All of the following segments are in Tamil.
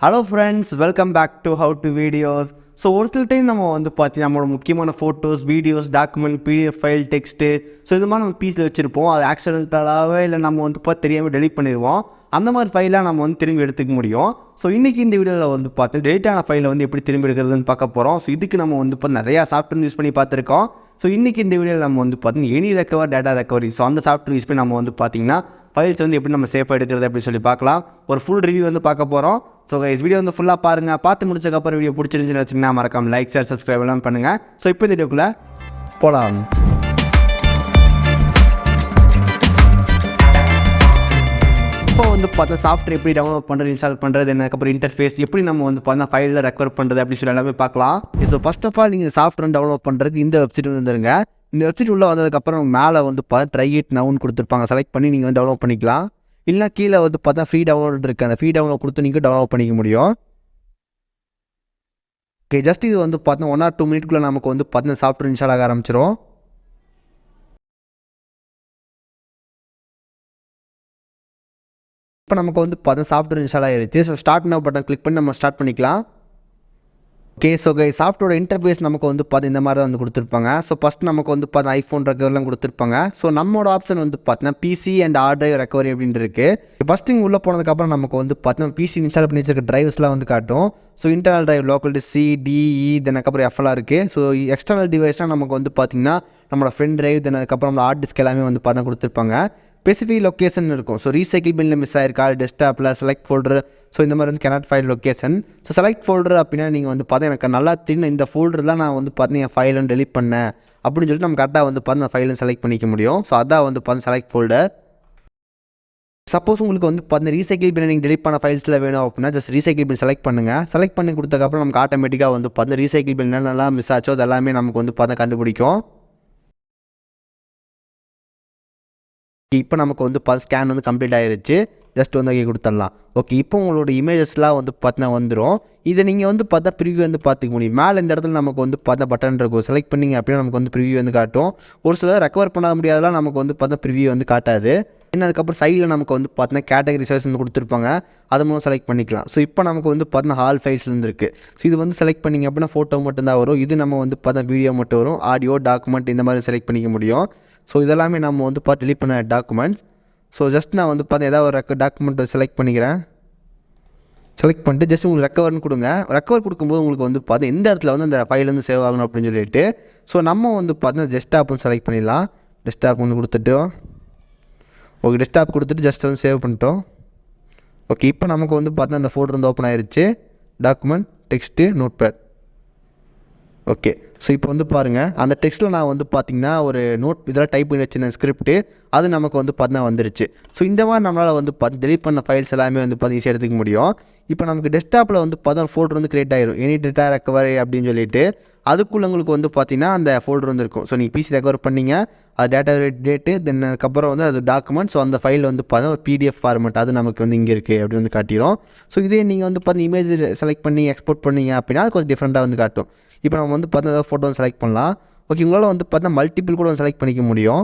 Hello friends, welcome back to How to Videos. So ஒரு சில டைம் நம்ம வந்து பார்த்தீங்கன்னா நம்மளோட முக்கியமான photos, videos, document, PDF file, text இது மாதிரி நம்ம பீஸில் வச்சுருப்போம். அது ஆக்சிடென்டலாகவே இல்லை நம்ம வந்து தெரியாமல் டெலிட் பண்ணிடுவோம். அந்த மாதிரி ஃபைலாக நம்ம வந்து திரும்பி எடுத்துக்க முடியும். ஸோ இன்றைக்கி இந்த வீடியோவில் வந்து டெலிட் ஆன ஃபைலை வந்து எப்படி திரும்பி எடுக்கிறதுன்னு பார்க்க போகிறோம். ஸோ இதுக்கு நம்ம வந்து நிறையா சாஃப்ட்வேர் யூஸ் பண்ணி பார்த்துருக்கோம். ஸோ இன்றைக்கி இந்த வீடியோவில் நம்ம வந்து AnyRecover டேட்டா ரெக்கவரி. ஸோ அந்த சாஃப்ட்வேர் யூஸ் பண்ணி நம்ம வந்து பார்த்திங்கன்னா ஃபைல்ஸ் வந்து எப்படி நம்ம சேஃபாக எடுக்கிறது அப்படின்னு சொல்லி பார்க்கலாம். ஒரு ஃபுல் ரிவ்யூ வந்து பார்க்க போகிறோம். ஸோ கைஸ் வீடியோ வந்து ஃபுல்லாக பாருங்கள். பார்த்து முடிச்சதுக்கப்புறம் வீடியோ பிடிச்சிருந்துச்சுன்னு வச்சிங்கன்னா மறக்காம லைக், ஷேர், சப்ஸ்கிரைப் எல்லாம் பண்ணுங்கள். ஸோ இப்போ இந்த வீடியோக்குள்ளே போகலாம். இப்போ வந்து சாஃப்ட்வேர் எப்படி டவுன்லோட் பண்ணுறது, இன்ஸ்டால் பண்ணுறது, அதுக்கப்புறம் இன்டர்ஃபேஸ் எப்படி நம்ம வந்து ஃபைலில் ரெக்கவர் பண்ணுறது அப்படின்னு சொல்லி எல்லாமே பார்க்கலாம். ஸோ ஃபர்ஸ்ட் ஆஃப் ஆல் நீங்கள் சாஃப்ட்வேர் டவுன்லோட் பண்ணுறதுக்கு இந்த வெப்சைட் வந்துருங்க. இந்த வெப்சைட் உள்ளே வந்ததுக்கப்புறம் மேலே வந்து ட்ரை இட் நவுன்னு கொடுத்துருப்பாங்க. செலக்ட் பண்ணி நீங்கள் வந்து டவுன்லோட் பண்ணிக்கலாம். இல்லை கீழே வந்து ஃப்ரீ டவுன்லோட் இருக்குது. அந்த ஃப்ரீ டவுன்லோட் கொடுத்து நீங்கள் டவுன்லோட் பண்ணிக்க முடியும். ஓகே, ஜஸ்ட் இது வந்து 1 or 2 மினிட்குள்ளே நமக்கு வந்து சாஃப்ட்வேர் இன்ஸ்டால் ஆக ஆரம்பிச்சிடும். இப்போ நமக்கு வந்து சாஃப்ட்வேர் இன்ஸ்டால் ஆகிருச்சு. So start now button click பண்ணி நம்ம ஸ்டார்ட் பண்ணிக்கலாம். ஓகே, ஸோ சாஃப்ட்வேரோட இன்டர்ஃபேஸ் நமக்கு வந்து இந்த மாதிரி தான் வந்து கொடுத்துருப்பாங்க. ஸோ ஃபஸ்ட் நமக்கு வந்து ஐஃபோன் ரெக்கவரிலாம் கொடுத்துருப்பாங்க. ஸோ நம்மளோட ஆப்ஷன் வந்து PC and hard drive recovery அப்படின்னு இருக்குது. ஃபஸ்ட் இங்கே உள்ளே போனதுக்கப்புறம் நமக்கு வந்து பிசி இன்ஸ்டால் பண்ணி வச்சிருக்க டிரைவ்ஸ்லாம் வந்து காட்டும். So internal drive, local C, D E, then அதுக்கப்புறம் எஃப்எல்லாம் இருக்குது. ஸோ எக்ஸ்டர்னல் டிவைஸ்லாம் நமக்கு வந்து பார்த்திங்கன்னா நம்மளோட ஃப்ரெண்ட் டிரைவ், தென் அதுக்கப்புறம் நம்மளோட ஹார்ட் டிஸ்க் எல்லாமே வந்து கொடுத்துருப்பாங்க. ஸ்பெசிஃபிக் லொக்கேஷன் இருக்கும். ஸோ ரீசைக்கிள் பின்னில் மிஸ் ஆயிருக்கா, டெஸ்க்டாப்பில் செலக்ட் ஃபோல்டர், ஸோ இந்த மாதிரி வந்து cannot file location. So select folder அப்படின்னா நீங்கள் வந்து எனக்கு நல்லா தெரியும் இந்த ஃபோல்டர் தான் நான் வந்து என் ஃபைலை டெலிட் பண்ணேன் அப்படின்னு சொல்லிட்டு நம்ம கரெக்டாக வந்து அந்த ஃபைலை செலக்ட் பண்ணிக்க முடியும். ஸோ அதான் வந்து செலக்ட் ஃபோல்டர். சப்போஸ் உங்களுக்கு வந்து ரீசைக்கிள் பின் நீங்கள் டெலிட் பண்ண ஃபைல்ஸில் வேணும் அப்படின்னா ஜஸ்ட் ரீசைக்கிள் பின் செலக்ட் பண்ணுங்கள். செலக்ட் பண்ணி கொடுத்ததுக்கப்புறம் நமக்கு ஆட்டோமேட்டிக்காக வந்து ரீசைக்கிள் பின் என்னெல்லாம் மிஸ் ஆச்சோ அது எல்லாமே நமக்கு வந்து கண்டுபிடிக்கும். இப்போ நமக்கு வந்து ஸ்கேன் வந்து கம்ப்ளீட் ஆகிருச்சு. ஜஸ்ட் வந்து அங்கே கொடுத்துடலாம். ஓகே, இப்போ உங்களோட இமேஜஸ்லாம் வந்து வந்துடும். இதை நீங்கள் வந்து ப்ரிவியூ வந்து பார்த்துக்க முடியும். மேலே இந்த இடத்துல நமக்கு வந்து பட்டன் இருக்கும். செலக்ட் பண்ணிங்க அப்படின்னா நமக்கு வந்து ப்ரிவியூ வந்து காட்டும். ஒரு சில ரெக்கவர் பண்ண முடியாதெல்லாம் நமக்கு வந்து ப்ரிவியூ வந்து காட்டாது. இன்னும் அதுக்கப்புறம் சைடில் நமக்கு வந்து கேட்டகரி சைஸ் வந்து கொடுத்துருப்பாங்க. அது மூலம் செலக்ட் பண்ணிக்கலாம். ஸோ இப்போ நமக்கு வந்து ஹால் ஃபைல்ஸ் இருக்குது. ஸோ இது வந்து செலக்ட் பண்ணிங்க அப்படின்னா ஃபோட்டோ மட்டும்தான் வரும். இது நம்ம வந்து வீடியோ மட்டும் வரும். ஆடியோ, டாக்குமெண்ட் இந்த மாதிரி செலக்ட் பண்ணிக்க முடியும். ஸோ இதெல்லாமே நம்ம வந்து டெலிட் பண்ண டாக்குமெண்ட்ஸ். ஸோ ஜஸ்ட் நான் வந்து ஏதாவது ஒரு டாக்குமெண்ட்டை செலக்ட் பண்ணிக்கிறேன். செலக்ட் பண்ணிட்டு ஜஸ்ட் உங்களுக்கு ரெக்கவர்னு கொடுங்க. ரெக்கவர் கொடுக்கும்போது உங்களுக்கு வந்து எந்த இடத்துல வந்து அந்த ஃபைல் வந்து சேவ் ஆகணும் அப்படின்னு சொல்லிட்டு ஸோ நம்ம வந்து டெஸ்க்டாப்னு செலக்ட் பண்ணிடலாம். டெஸ்க்டாப் வந்து கொடுத்துட்டோம். ஓகே, டெஸ்க்டாப் கொடுத்துட்டு ஜஸ்ட் வந்து சேவ் பண்ணிட்டோம். ஓகே, இப்போ நமக்கு வந்து அந்த ஃபோல்டர் வந்து ஓப்பன் ஆகிருச்சு. Document, text, notepad. Okay, so இப்போ வந்து பாருங்கள் அந்த டெக்ஸ்ட்டில் நான் வந்து பார்த்திங்கன்னா ஒரு இதெல்லாம் டைப் பண்ணி வச்சுருந்தேன் ஸ்கிரிப்ட்டு. அது நமக்கு வந்து வந்துருச்சு. ஸோ இந்த மாதிரி நம்மளால் வந்து டெலிட் பண்ண ஃபைல்ஸ் எல்லாமே வந்து ஈஸியாக எடுத்துக்க முடியும். இப்போ நமக்கு டெஸ்க்டாப்பில் வந்து ஃபோல்டர் வந்து கிரியேட் ஆகிடும். எனி டேட்டா ரெக்கவரி அப்படின்னு சொல்லிட்டு அதுக்குள்ளே உங்களுக்கு வந்து பார்த்திங்கன்னா அந்த ஃபோல்டர் வந்து இருக்கும். ஸோ நீங்கள் பிசி ரெக்கவர் பண்ணிங்க, அது டேட்டா டேட்டு, தென் அதுக்கப்புறம் வந்து அது டாக்குமெண்ட். ஸோ அந்த ஃபைல் வந்து ஒரு பிடிஎஃப் ஃபார்மெட் அது நமக்கு வந்து இங்கே இருக்குது அப்படி வந்து காட்டிடும். ஸோ இதே நீங்கள் வந்து இமேஜ் செலக்ட் பண்ணி எக்ஸ்போர்ட் பண்ணிங்க அப்படின்னா அது கொஞ்சம் டிஃப்ரெண்ட்டாக வந்து காட்டும். இப்போ நம்ம வந்து ஏதாவது ஃபோட்டோ வந்து செலக்ட் பண்ணலாம். ஓகே, உங்களால் வந்து மல்டிபிள் கூட வந்து செலக்ட் பண்ணிக்க முடியும்.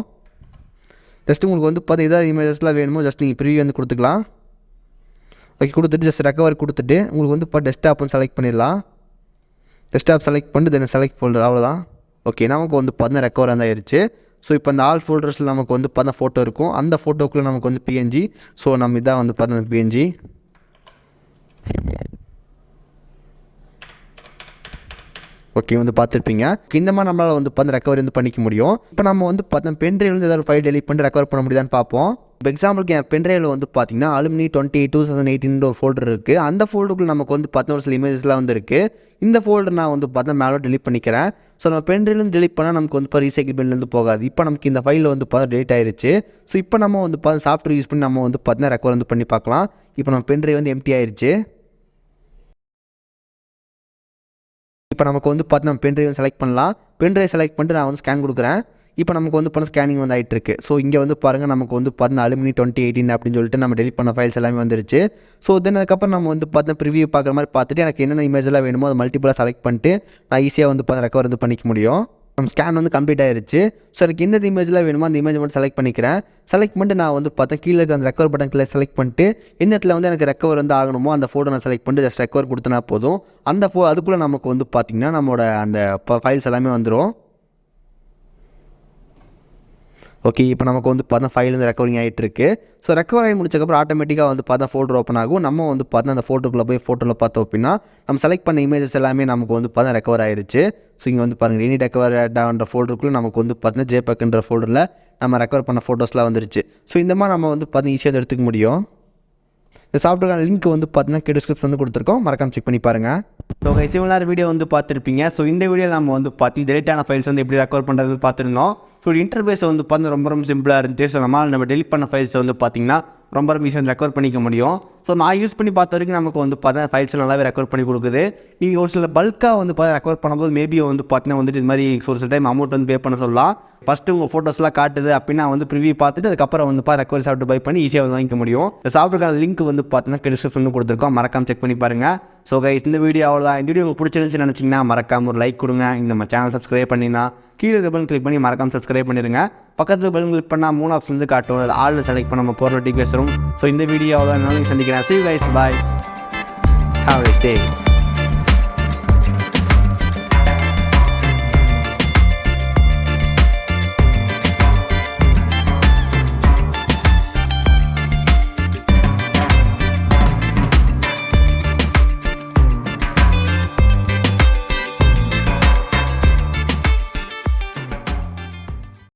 ஜஸ்ட் உங்களுக்கு வந்து ஏதாவது இமேஜஸ்லாம் வேணுமோ ஜஸ்ட் நீங்கள் ப்ரிவியூ வந்து கொடுத்துக்கலாம். ஓகே, கொடுத்துட்டு ஜஸ்ட் ரெக்கவர் கொடுத்துட்டு உங்களுக்கு வந்து டெஸ்க்டாப் வந்து செலக்ட் பண்ணிடலாம். டெஸ்க்டாப் செலக்ட் பண்ணிட்டு தென் செலக்ட் ஃபோல்டர், அவ்வளோதான். ஓகே, நமக்கு வந்து ரெக்கவர் வந்து ஆயிடுச்சு. ஸோ இப்போ அந்த ஆல் ஃபோல்டர்ஸில் நமக்கு வந்து ஃபோட்டோ இருக்கும். அந்த ஃபோட்டோக்குள்ளே நமக்கு வந்து பிஎன்ஜி. ஸோ நம்ம இதான் வந்து பிஎன்ஜி. ஓகே, வந்து பார்த்துருப்பீங்க. இந்த மாதிரி நம்மளால் வந்து ரெக்கவரி வந்து பண்ணிக்க முடியும். இப்போ நம்ம வந்து பென்ட்ரைவ் வந்து ஏதாவது ஃபைல் டெலிட் பண்ணி ரெக்கவர் பண்ண முடியுதான்னு பார்ப்போம். இப்போ எக்ஸாம்பிளுக்கு என் பென்ட்ரைவில் வந்து பார்த்திங்கன்னா அலுமினி 2018 ஒரு ஃபோல்டர் இருக்குது. அந்த ஃபோல்டருக்குள்ள நமக்கு வந்து ஒரு சில இமேஜஸ்லாம் வந்து இருக்குது. இந்த ஃபோல்டர் நான் வந்து மேலே டெலிட் பண்ணிக்கிறேன். ஸோ நம்ம பென்ட்ரைவ்லேருந்து டெலிட் பண்ணால் நமக்கு வந்து ரீசைக்கிள் பின்லேருந்து போகாது. இப்போ நமக்கு இந்த ஃபைலில் வந்து டெலிட் ஆயிடுச்சு. ஸோ இப்போ நம்ம வந்து சாஃப்ட்வேர் யூஸ் பண்ணி நம்ம வந்து ரெக்கவர் வந்து பண்ணி பார்க்கலாம். இப்போ நம்ம பென்ட்ரைவ் வந்து எம்டி ஆயிடுச்சு. இப்போ நமக்கு வந்து நம்ம பென்ட்ரைவ் செலக்ட் பண்ணலாம். பென்ட்ரைவ் செலக்ட் பண்ணிட்டு நான் வந்து ஸ்கேன் கொடுக்குறேன். இப்போ நமக்கு வந்து ஸ்கேனிங் வந்து ஆகிட்டு இருக்கு. ஸோ இங்கே வந்து பாருங்கள் நமக்கு வந்து அலுமினி 2018 அப்படின்னு சொல்லிட்டு நம்ம டெலிட் பண்ண ஃபைல்ஸ் எல்லாமே வந்துருச்சு. ஸோ தென் அதுக்கப்புறம் நம்ம வந்து ப்ரிவியூ பார்க்குற மாதிரி பார்த்துட்டு எனக்கு என்னென்ன இமேஜ் எல்லாம் வேணுமோ அதை மல்டிபிளாக செலக்ட் பண்ணிட்டு நான் ஈஸியாக வந்து ரெக்கவர் வந்து பண்ணிக்க முடியும். ஸ்கேன் வந்து கம்ப்ளீட் ஆயிருச்சு. ஸோ எனக்கு எந்த இமேஜில் வேணுமோ அந்த இமேஜ் மட்டும் செலக்ட் பண்ணிக்கிறேன். செலக்ட் பண்ணிட்டு நான் வந்து பார்த்தேன் கீழே இருக்கிற அந்த ரெக்கவர் பட்டன் கீழே செலக்ட் பண்ணிட்டு எந்த இடத்துல வந்து எனக்கு ரெக்கவர் வந்து ஆகணுமோ அந்த ஃபோட்டோ நான் செலக்ட் பண்ணிட்டு ஜஸ்ட் ரெக்கவர் கொடுத்தனா போதும். அந்த அதுக்குள்ளே நமக்கு வந்து பார்த்திங்கன்னா நம்மளோட அந்த ஃபைல்ஸ் எல்லாமே வந்துடும். ஓகே, இப்போ நமக்கு வந்து பார்த்தா ஃபைல் வந்து ரெக்கவரிங் ஆகிட்டு இருக்கு. ஸோ ரெக்கவர் ஆகி முடிச்சக்கப்புறம் ஆட்டோமேட்டிக்காக வந்து பார்த்தா ஃபோல்டர் ஓப்பன் ஆகும். நம்ம வந்து பார்த்தா அந்த ஃபோட்டோக்குள்ளே போய் ஃபோட்டோவில் பார்த்தோம் அப்படின்னா நம்ம செலக்ட் பண்ண இமேஜஸ் எல்லாமே நமக்கு வந்து பார்த்தா ரெக்கவர் ஆயிருச்சு. ஸோ இங்கே வந்து பாருங்கள் எனி ரெக்கவர் டேன்ற ஃபோல்டருக்குள்ளே நமக்கு வந்து பார்த்தீங்கன்னா ஜேபெக்ன்ற ஃபோல்டரில் நம்ம ரெக்கவர் பண்ண ஃபோட்டோஸ்லாம் வந்துருச்சு. ஸோ இந்த மாதிரி நம்ம வந்து பார்த்தீங்கன்னா ஈஸியாக வந்து எடுத்துக்க முடியும். இந்த சாஃப்ட்வேர்க்கான லிங்க் வந்து பார்த்தீங்கன்னா டிஸ்கிரிப்ஷன் வந்து கொடுத்துருக்கோம், மறக்காம செக் பண்ணி பாருங்கள். ஸோ சிமிலர் வீடியோ வந்து பார்த்துருப்பீங்க. ஸோ இந்த வீடியோ நம்ம வந்து பார்த்து டெலிட்டான ஃபைல்ஸ் வந்து எப்படி ரெக்கவர் பண்ணுறது பார்த்துருந்தோம். ஸோ இன்டர்ஃபேஸ் வந்து பார்த்தீங்கன்னா ரொம்ப சிம்பிளாக இருந்துச்சு. ஸோ நம்ம டெலிட் பண்ண ஃபைல்ஸை வந்து பார்த்திங்கன்னா ரொம்ப ஈஸியாக வந்து ரெக்கவர் பண்ணிக்க முடியும். ஸோ நான் யூஸ் பண்ணி பார்த்த வரைக்கும் நமக்கு வந்து பார்த்தா ஃபைல்ஸ் நல்லாவே ரெக்கவர் பண்ணி கொடுக்குது. நீங்கள் ஒரு சில பல்காக வந்து பார்த்தா ரெக்கவர் பண்ணும்போது மேபி வந்து பார்த்தீங்கன்னா வந்துட்டு இது மாதிரி ஒரு சில டைம் அமௌண்ட் வந்து பே பண்ண சொல்லலாம். ஃபஸ்ட்டு உங்கள் ஃபோட்டோஸ்லாம் காட்டுது அப்படின்னா வந்து ப்ரிவியூ பார்த்துட்டு அதுக்கப்புறம் வந்து ரெக்கவரி சாஃப்ட்வேர் பை பண்ணி ஈஸியாக வந்து வாங்கிக்க முடியும். இந்த சாஃப்ட்வேர்க்கான லிங்க் வந்து பார்த்தீங்கன்னா டிஸ்கிரிப்ஷன் கொடுத்துருக்கோம், மறக்காம செக் பண்ணி பாருங்கள். ஸோ கைஸ் இந்த வீடியோ அவ்வளோதான். இந்த வீடியோ உங்களுக்கு பிடிச்சிருந்துச்சுன்னு நினச்சிங்கன்னா மறக்காம ஒரு லைக் கொடுங்க. நம்ம சேனல் சப்ஸ்கிரைப் பண்ணினா கீழே பட்டன் கிளிக் பண்ணி மறக்காம சப்ஸ்கிரைப் பண்ணிடுங்க. பக்கத்தில் பட்டன் கிளிக் பண்ணால் 3 ஆப்ஷன் வந்து காட்டும். அதில் ஆல் செலக்ட் பண்ண நம்ம போகிற நோட்டிஃபிகேஷன் வரும். ஸோ இந்த வீடியோ அவ்வளோதான். நாளைக்கு சந்திக்கிறேன். See you guys, bye. Have a nice day.